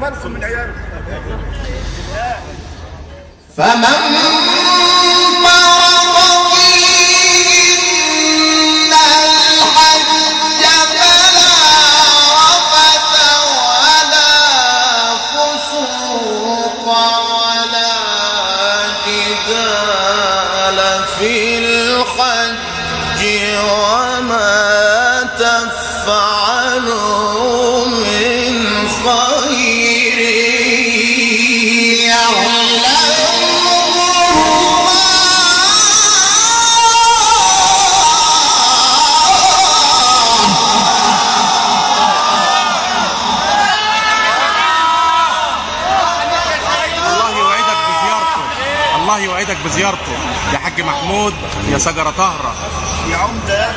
بالكم من عيالكم. فمن في الحج وما تفعلوا من خير يعلمه الله يوعدك بزيارته يا حاج محمود يا شجرة طهرة يا عمدة